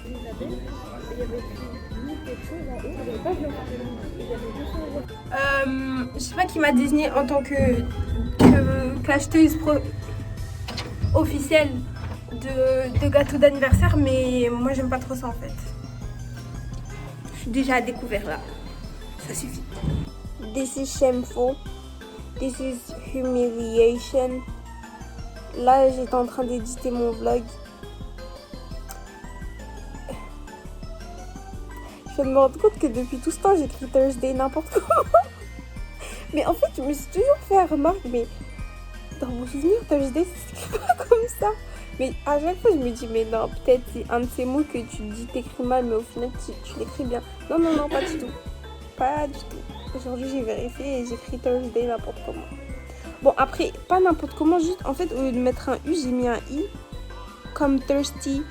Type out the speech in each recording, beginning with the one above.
Elisabeth, et il y avait écrit quelque chose en haut, il n'y avait pas de nom. Il y avait 200 €. Je sais pas qui m'a désignée en tant que l'acheteuse officielle de gâteaux d'anniversaire, mais moi j'aime pas trop ça en fait. Je suis déjà à découvert là. Ça suffit. This is shameful. This is humiliation. Là, j'étais en train d'éditer mon vlog. Je me rends compte que depuis tout ce temps, j'écris Thursday n'importe comment. Mais en fait, je me suis toujours fait la remarque, mais dans mon souvenir, Thursday, ça s'écrit pas comme ça. Mais à chaque fois, je me dis, mais non, peut-être c'est un de ces mots que tu dis, t'écris mal, mais au final, tu l'écris bien. Non, non, non, pas du tout. Pas du tout. Aujourd'hui, j'ai vérifié et j'écris Thursday n'importe comment. Bon, après, pas n'importe comment, juste, en fait, au lieu de mettre un U, j'ai mis un I, comme thirsty,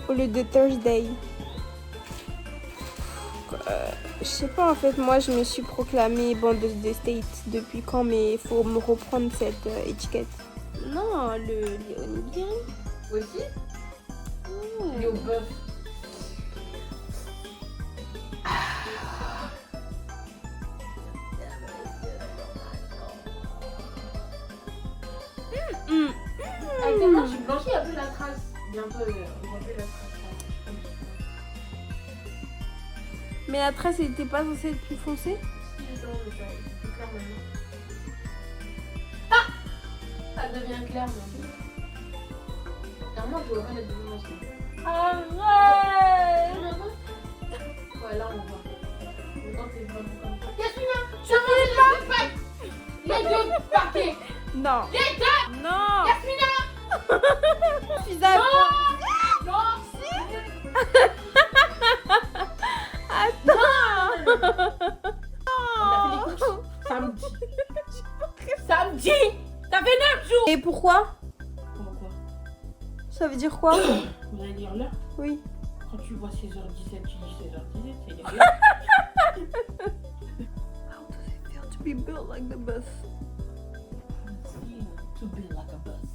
au lieu de Thursday. Je sais pas, en fait, moi, je me suis proclamée bandeuse de States depuis quand, mais il faut me reprendre cette étiquette. Non, les onigiri. Aussi Les au bœuf. Avec tes mains, je suis blanchie, il n'y a plus la trace. Bientôt, on voit plus la trace. Mais la trace, elle était pas censée être plus foncée? Si, justement, mais c'est clair maintenant. Ah, ça devient clair maintenant. Normalement, je ne vois pas la différence. Arrête! Ouais, là, on voit. Maintenant, c'est vraiment comme ça. Yasmina, Tu voulais pas? les deux paquets. Non. Les deux. Non. Yasmina. Je suis d'accord. Non. On a fait les courses samedi. Samedi. Ça fait 9 jours. Et pourquoi? Pourquoi? Ça veut dire quoi? Vous allez dire l'heure? Oui. Quand tu vois 16h17, tu dis 16h17, c'est l'heure. How does it feel to be built like the bus? To be like a bus.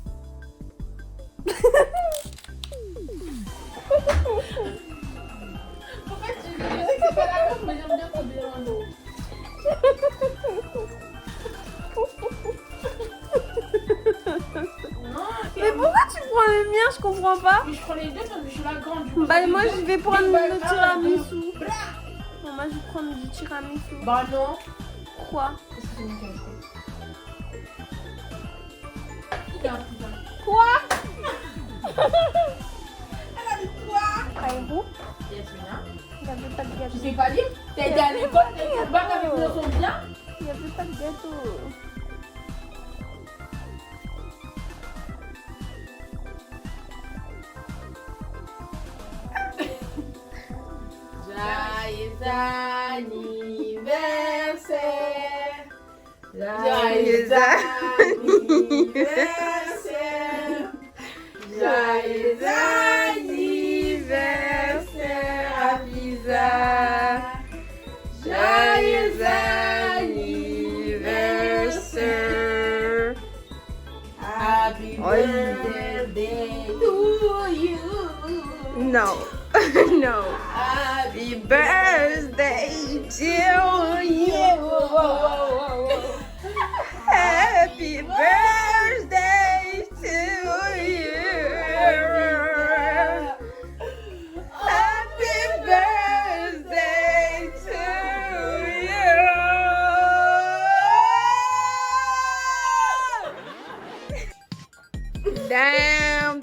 En fait, je sais que c'est pas la même, mais j'aime bien to be like a Mais pourquoi tu prends le mien? Je comprends pas. Mais je prends les deux parce que je suis la grande. Du coup, Bah ça moi fait je deux. vais prendre Bah, le tiramisu. Non, moi je vais prendre du tiramisu. Bah non. Pourquoi? Parce que c'est mon cas. Il y a un putain. Quoi? Elle a dit quoi? Aïrou? Yasmina. Il n'y avait pas de gâteau. Tu sais pas lire? T'as été à l'école, t'as été bac avec une leçon bien? Il n'y avait pas de gâteau. Joyeux anniversaire. Joyeux anniversaire. Joyeux anniversaire, Aviza. Joyeux anniversaire. Happy birthday to you. No. No. Happy Birthday to you. Happy birthday to you. Happy birthday to you. Damn,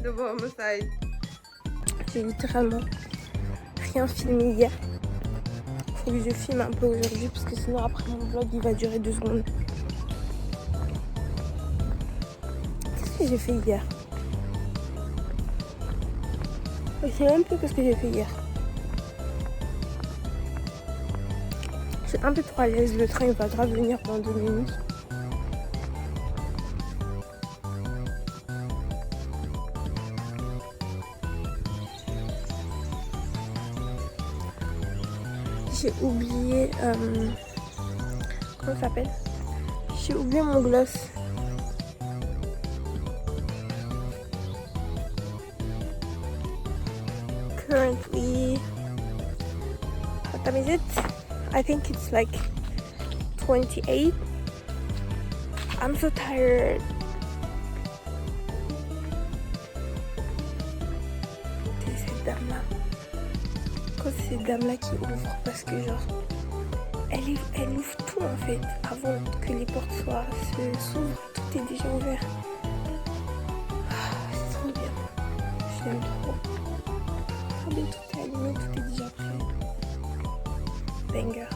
double homicide. J'ai littéralement rien filmé hier. Faut que je filme un peu aujourd'hui parce que sinon après mon vlog il va durer 2 secondes. Qu'est-ce que j'ai fait hier? Je sais même plus ce que j'ai fait hier. Je suis un peu trop à l'aise, le train il va grave venir dans 2 minutes. J'ai oublié comment ça s'appelle? J'ai oublié mon gloss. currently, what time is it? I think it's like 28. I'm so tired. C'est cette dame-là. Pourquoi c'est cette dame-là qui ouvre? Parce que genre, elle ouvre tout en fait. Avant que les portes s'ouvrent, tout est déjà ouvert. Ah, c'est trop bien. Je l'aime trop. Regardez, tout est allumé, tout est déjà prêt. Banger.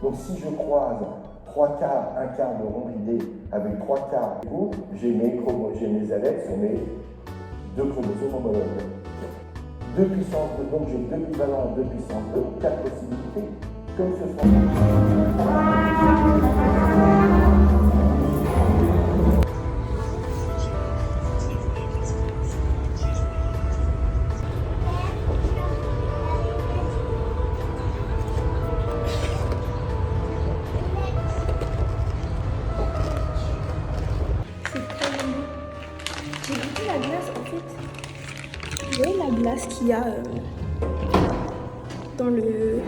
Donc si je croise 3 quarts, 1 quart de rond ridé avec 3 quarts de coup, j'ai mes alettes sur mes 2 chromosomes homologues. 2 puissance 2, donc j'ai 2 équivalents 2 puissance 2, 4 possibilités. Comme ce sont... J'ai goûté la glace en fait. Vous voyez la glace qu'il y a dans le...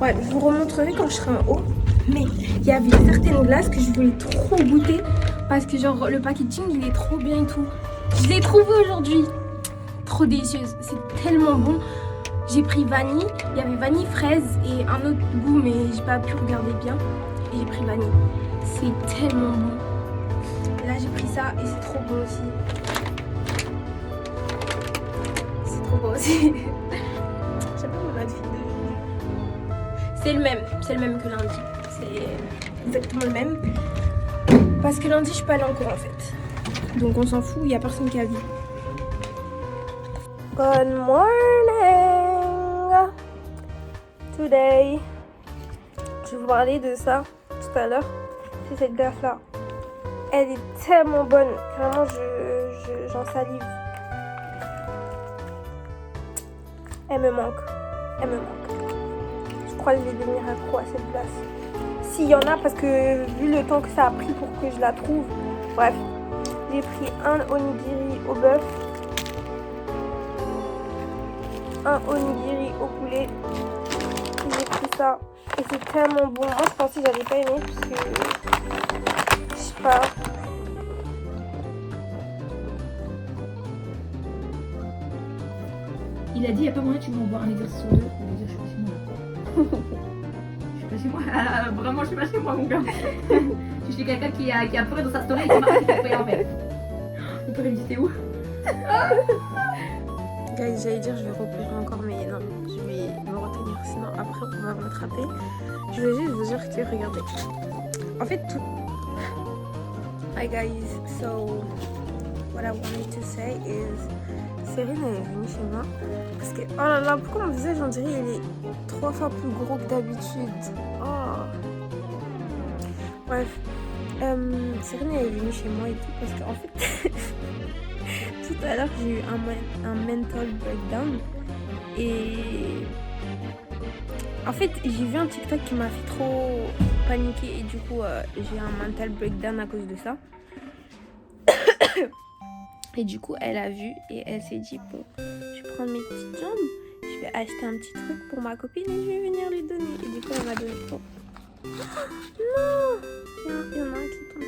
Ouais, je vous remontrerai quand je serai en haut. Mais il y avait certaines glaces que je voulais trop goûter parce que genre le packaging il est trop bien et tout. Je l'ai trouvé aujourd'hui. Trop délicieuse, c'est tellement bon. J'ai pris vanille, il y avait vanille fraise et un autre goût mais j'ai pas pu regarder bien. Et j'ai pris vanille. C'est tellement bon. Là j'ai pris ça et c'est trop bon aussi. C'est trop bon aussi. J'aime pas mon outfit de... C'est le même que lundi. C'est exactement le même. Parce que lundi je suis pas allée en cours en fait. Donc on s'en fout, il y a personne qui a vu. Good morning. Today. Je vais vous parler de ça tout à l'heure. C'est cette glace là. Elle est tellement bonne. Vraiment, j'en salive. Elle me manque. Elle me manque. Je crois que je vais devenir accro à cette glace. S'il y en a, parce que vu le temps que ça a pris pour que je la trouve. Bref. J'ai pris un onigiri au bœuf. Un onigiri au poulet. J'ai pris ça. Et c'est tellement bon. Moi, je pensais que j'allais pas aimer parce que... Je sais pas. Il a dit, il n'y a pas moyen, tu m'envoies un exercice sur 2. Il va dire, je suis pas chez moi. Je suis pas chez moi. Vraiment, je suis pas chez moi, mon gars. Je suis quelqu'un qui a pleuré dans sa story et qui m'a dit qu'il en fait. On peut me dire, t'es où? Guys, j'allais dire, je vais repleurer encore, mais non, je vais me retenir, sinon après on va me rattraper. Je vais juste vous dire que, regardez. En fait, tout. Hi guys, so what I wanted to say is Cyrine elle est venue chez moi parce que oh là là, pourquoi mon visage on dirait il est 3 fois plus gros que d'habitude. Oh. Bref, Cyrine elle est venue chez moi et tout parce qu'en fait tout à l'heure, j'ai eu un mental breakdown. Et en fait, j'ai vu un TikTok qui m'a fait trop paniquer. Et du coup, j'ai eu un mental breakdown à cause de ça. Et du coup, elle a vu et elle s'est dit, bon, je vais prendre mes petites jambes, je vais acheter un petit truc pour ma copine et je vais venir lui donner. Et du coup, elle m'a donné tout. Non, il y en a un qui est tombé.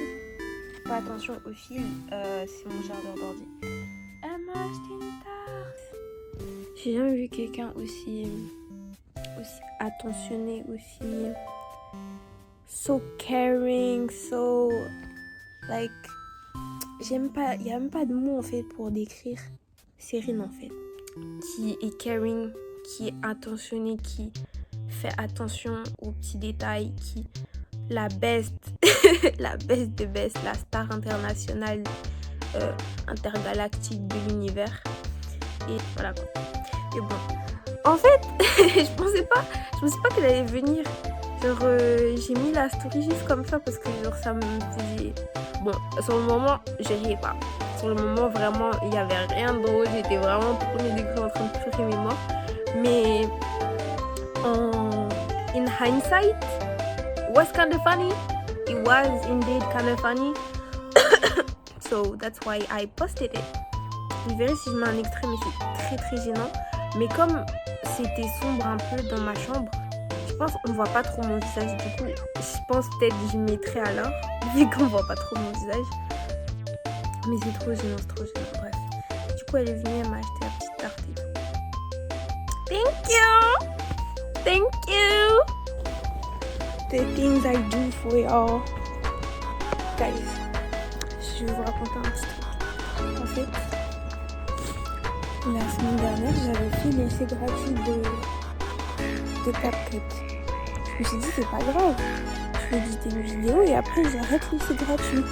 Fais attention au fil, c'est mon chargeur d'ordi. Elle m'a acheté une tarte. J'ai jamais vu quelqu'un aussi attentionné, aussi so caring, so like, j'aime pas, il y a même pas de mots en fait pour décrire Céline en fait, qui est caring, qui est attentionné, qui fait attention aux petits détails, qui la best la best de best, la star internationale intergalactique de l'univers. Et voilà quoi. Et bon, en fait je pensais pas qu'elle allait venir. Genre j'ai mis la story juste comme ça parce que genre ça me faisait, bon, sur le moment je riais pas, sur le moment vraiment il y avait rien de drôle, j'étais vraiment au premier degré en train de pleurer mes morts, mais in hindsight it was kind of funny, it was indeed kind of funny. So that's why I posted it. Vous verrez si je mets un extrait, mais c'est très très gênant. Mais comme c'était sombre un peu dans ma chambre, je pense qu'on voit pas trop mon visage. Du coup, je pense peut-être que je mettrai alors, vu qu'on voit pas trop mon visage. Mais c'est trop gênant, c'est trop gênant. Bref. Du coup, elle est venue, elle m'a acheté la petite tarte et tout. Thank you! Thank you! The things I do for y'all. Guys, je vais vous raconter un petit truc. En fait, la semaine dernière, j'avais fait l'essai gratuit de CapCut. Je me suis dit, c'est pas grave. Je vais éditer une vidéo et après, j'arrête l'essai gratuit.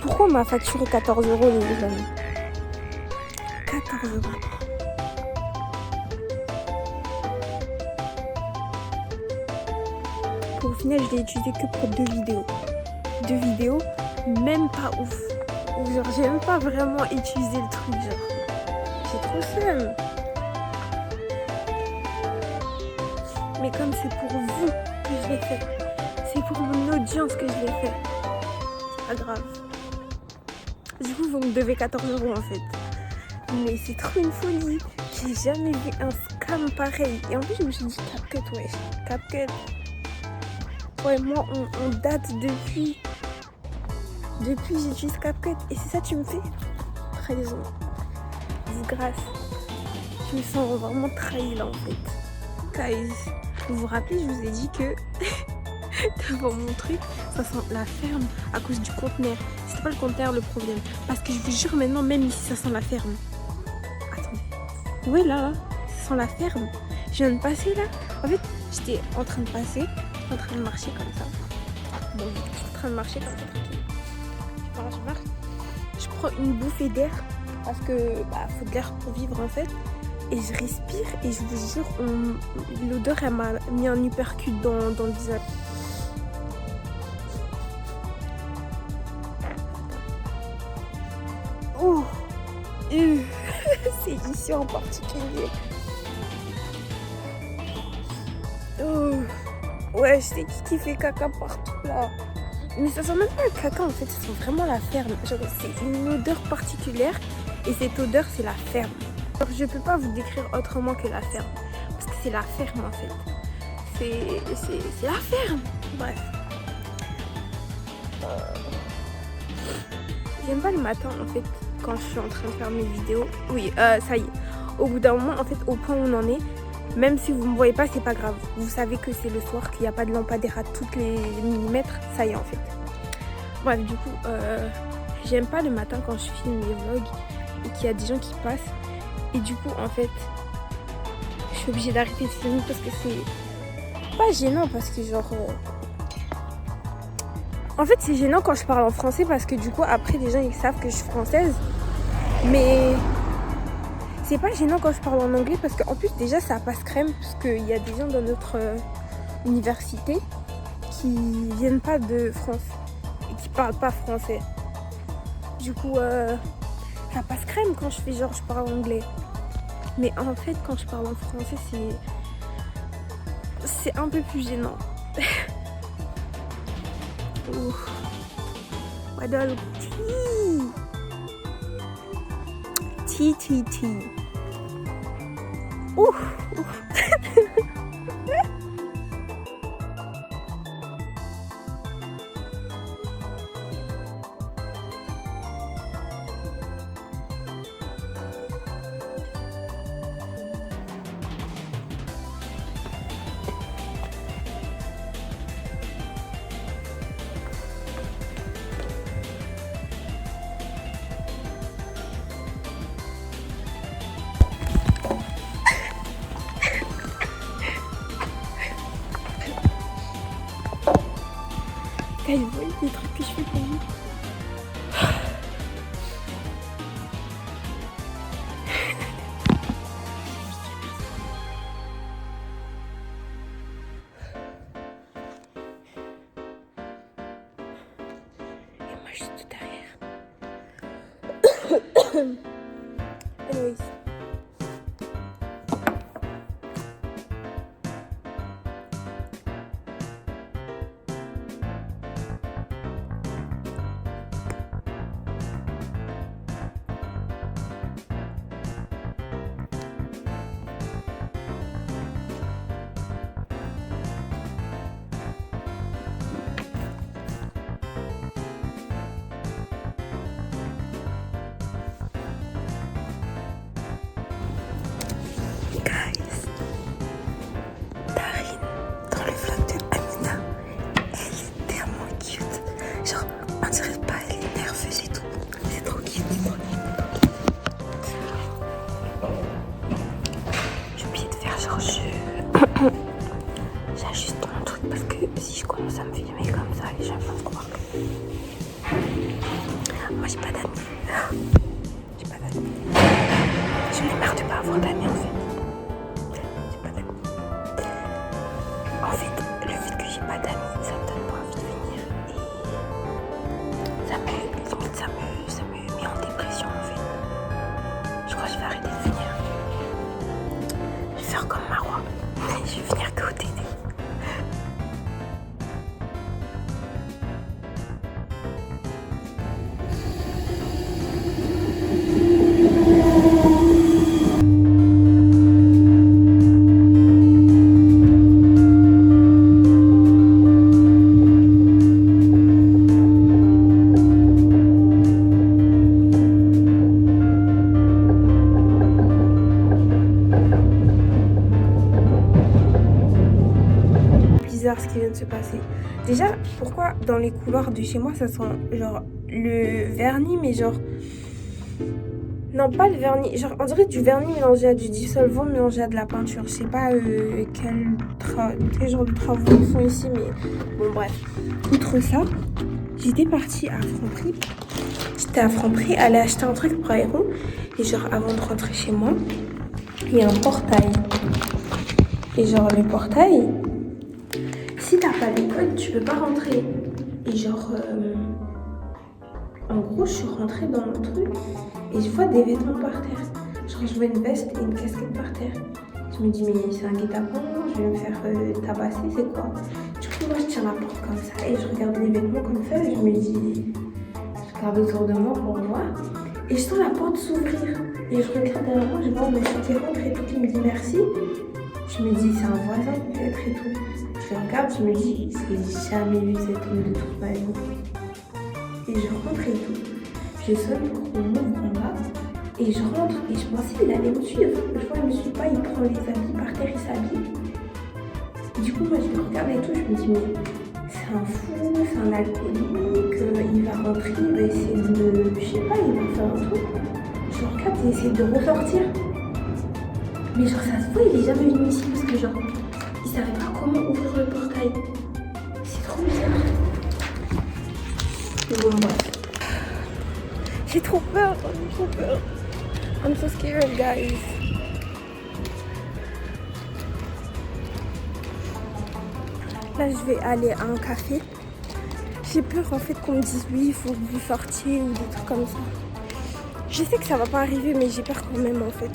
Pourquoi on m'a facturé 14 € les amis? 14 €. Au final, je l'ai utilisé que pour 2 vidéos. 2 vidéos, même pas ouf. Genre, j'ai même pas vraiment utilisé le truc, genre. J'ai trop seum. Mais comme c'est pour vous que je l'ai fait, c'est pour mon audience que je l'ai fait, c'est pas grave. Du coup, vous me devez 14 € en fait. Mais c'est trop une folie. J'ai jamais vu un scam pareil. Et en plus, je me suis dit, CapCut, ouais. CapCut. Ouais, moi, on date depuis j'utilise CapCut. Et c'est ça que tu me fais? Trahison. Disgrâce. Je me sens vraiment trahie là en fait. Guys, vous vous rappelez, je vous ai dit que devant mon truc, ça sent la ferme à cause du conteneur. C'était pas le conteneur le problème. Parce que je vous jure maintenant, même ici, ça sent la ferme. Attendez. Ouais, là, ça sent la ferme. Je viens de passer là. En fait, j'étais en train de passer, en train de marcher comme ça. Bon, je suis en train de marcher comme ça, tranquille. Je marche. Je prends une bouffée d'air parce que faut de l'air pour vivre en fait. Et je respire et je vous jure, l'odeur elle m'a mis un uppercut dans le visage. Oh, c'est ici en particulier. Oh, ouais, c'est qui fait caca partout là. Mais ça sent même pas le caca en fait, ça sent vraiment la ferme. Genre, c'est une odeur particulière et cette odeur c'est la ferme. Alors, je peux pas vous décrire autrement que la ferme. Parce que c'est la ferme en fait. C'est la ferme. Bref. J'aime pas le matin en fait quand je suis en train de faire mes vidéos. Oui, ça y est. Au bout d'un moment en fait, au point où on en est, même si vous me voyez pas, c'est pas grave. Vous savez que c'est le soir, qu'il n'y a pas de lampadaire à toutes les millimètres. Ça y est en fait. Bref, du coup, j'aime pas le matin quand je filme mes vlogs et qu'il y a des gens qui passent. Et du coup, en fait, je suis obligée d'arrêter de filmer parce que c'est pas gênant parce que genre... En fait, c'est gênant quand je parle en français parce que du coup, après, les gens, ils savent que je suis française. Mais c'est pas gênant quand je parle en anglais parce qu'en plus, déjà, ça passe crème parce qu'il y a des gens dans notre université qui viennent pas de France et qui parlent pas français. Du coup, ça passe crème quand je fais genre je parle anglais. Mais en fait, quand je parle en français, c'est un peu plus gênant. Ouf. Waddle tea. Tea. Ouf. Vous voyez les trucs que je fais pour vous. Et moi je suis tout derrière. Anyways. J'ajuste mon truc parce que si je commence à me filmer comme ça, les gens vont croire que moi j'ai pas d'amis. J'en ai marre de pas avoir d'amis en fait. J'ai pas d'amis. En fait, le fait que j'ai pas d'amis, ça me donne pas envie de venir et ça me met en dépression en fait. Je crois que je vais arrêter de venir. Je vais faire comme Marwa. Je vais venir que au TD. Ce qui vient de se passer. Déjà, pourquoi dans les couloirs de chez moi ça sent genre le vernis, mais genre non, pas le vernis, genre on dirait du vernis mélangé à du dissolvant mélangé à de la peinture. Je sais pas quel genre de travaux ils font ici, mais bon bref. Outre ça, j'étais partie à Franprix. Aller acheter un truc pour Aéron, et genre avant de rentrer chez moi, il y a un portail. Et genre le portail, si t'as pas les codes, tu peux pas rentrer. Et genre, en gros, je suis rentrée dans le truc et je vois des vêtements par terre. Genre, je vois une veste et une casquette par terre. Je me dis, mais c'est un guet-apens, je vais me faire tabasser, c'est quoi? Du coup, moi, je tiens la porte comme ça et je regarde les vêtements comme ça et je me dis, je regarde autour de moi pour voir. Et je sens la porte s'ouvrir. Et je regarde derrière moi, je vois monsieur qui rentre et tout, qui me dit merci. Je me dis, c'est un voisin peut-être et tout. Je regarde, je me dis, j'ai jamais vu cette rue de toute ma vie. Et je rentre et tout. Je sonne pour qu'on m'ouvre en bas. Et je rentre et je pensais qu'il allait me suivre. Je vois, il me suit pas, il prend les habits par terre, il s'habille. Du coup, moi, je le regarde et tout, je me dis, mais c'est un fou, c'est un alcoolique, il va rentrer, il va essayer de, je sais pas, il va faire un truc. Je le regarde, il essaie de ressortir. Mais genre, ça se voit, il est jamais venu ici parce que genre, il savait pas comment ouvrir le portail. C'est trop bizarre. Mais bon, bref. J'ai trop peur, I'm so scared, guys. Là, je vais aller à un café. J'ai peur en fait qu'on me dise oui, il faut que vous sortiez ou des trucs comme ça. Je sais que ça va pas arriver, mais j'ai peur quand même en fait.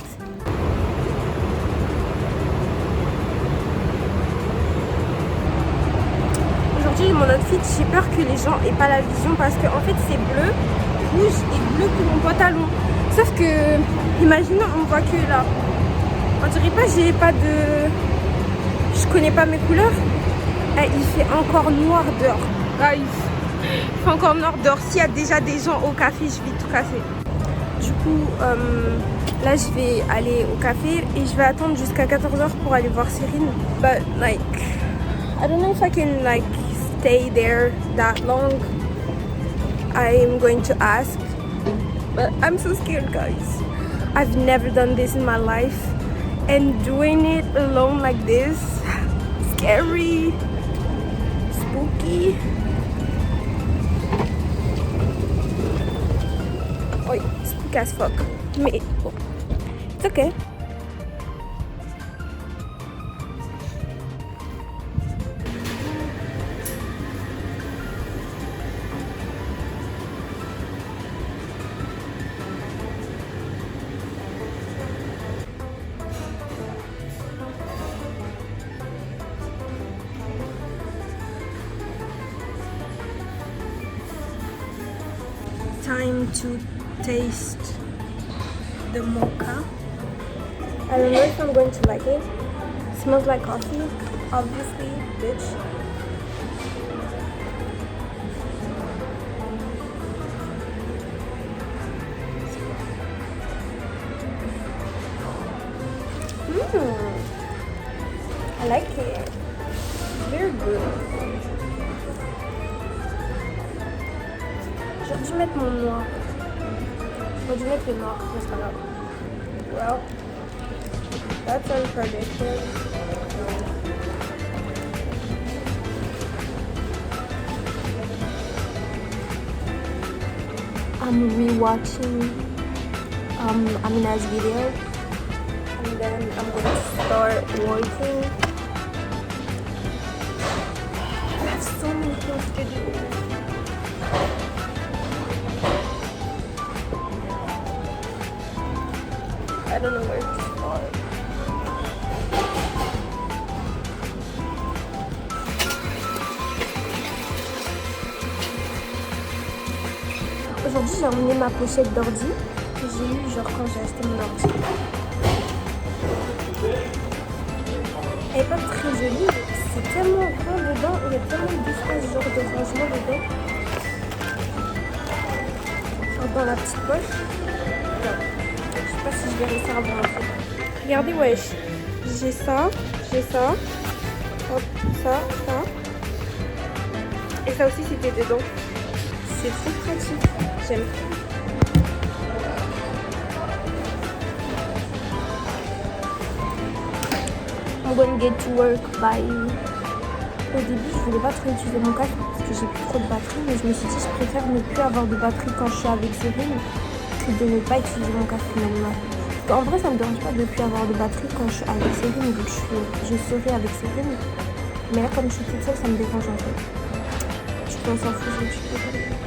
Aujourd'hui, mon outfit, j'ai peur que les gens aient pas la vision parce que en fait c'est bleu, rouge et bleu pour mon pantalon. Sauf que, imaginons, on voit que là. On dirait pas, j'ai pas de... Je connais pas mes couleurs. Eh, il fait encore noir dehors. Ah, il fait encore noir dehors. S'il y a déjà des gens au café, je vais tout casser. Du coup, là, je vais aller au café et je vais attendre jusqu'à 14h pour aller voir Cyrine. But, like, I don't know if I can, like, stay there that long. I'm going to ask. But I'm so scared, guys. I've never done this in my life. And doing it alone like this, scary, spooky. Oui, spooky as fuck. Mais bon, it's okay. Time to taste the mocha. I don't know if I'm going to like it. It smells like coffee, obviously, bitch. I like it. Very good. J'aurais dû mettre mon noir. J'aurais dû mettre le noir, mais c'est pas grave. Well, that's unpredicted. I'm rewatching Amina's video and then I'm gonna start working. I have so many things to do. I don't know where to start. Aujourd'hui, j'ai emmené ma pochette d'ordi que j'ai eue genre quand j'ai acheté mon ordi. Elle est pas très jolie, c'est tellement grand dedans, il y a tellement d'espace genre de rangement dedans. Genre dans la petite poche. Je sais pas si je vais réussir à voir un truc. Regardez, wesh. J'ai ça. Hop, ça. Et ça aussi, c'était dedans. C'est trop pratique. J'aime. I'm gonna get to work by... Au début, je voulais pas trop utiliser mon casque parce que j'ai plus trop de batterie. Mais je me suis dit, je préfère ne plus avoir de batterie quand je suis avec Cyrine de ne pas utiliser mon casque maintenant. En vrai, ça me dérange pas de ne plus avoir de batterie quand je suis avec Cyrine, vu que je serai avec Cyrine. Mais là, comme je suis toute seule, ça me dérange en fait. Je peux s'en fout, je vais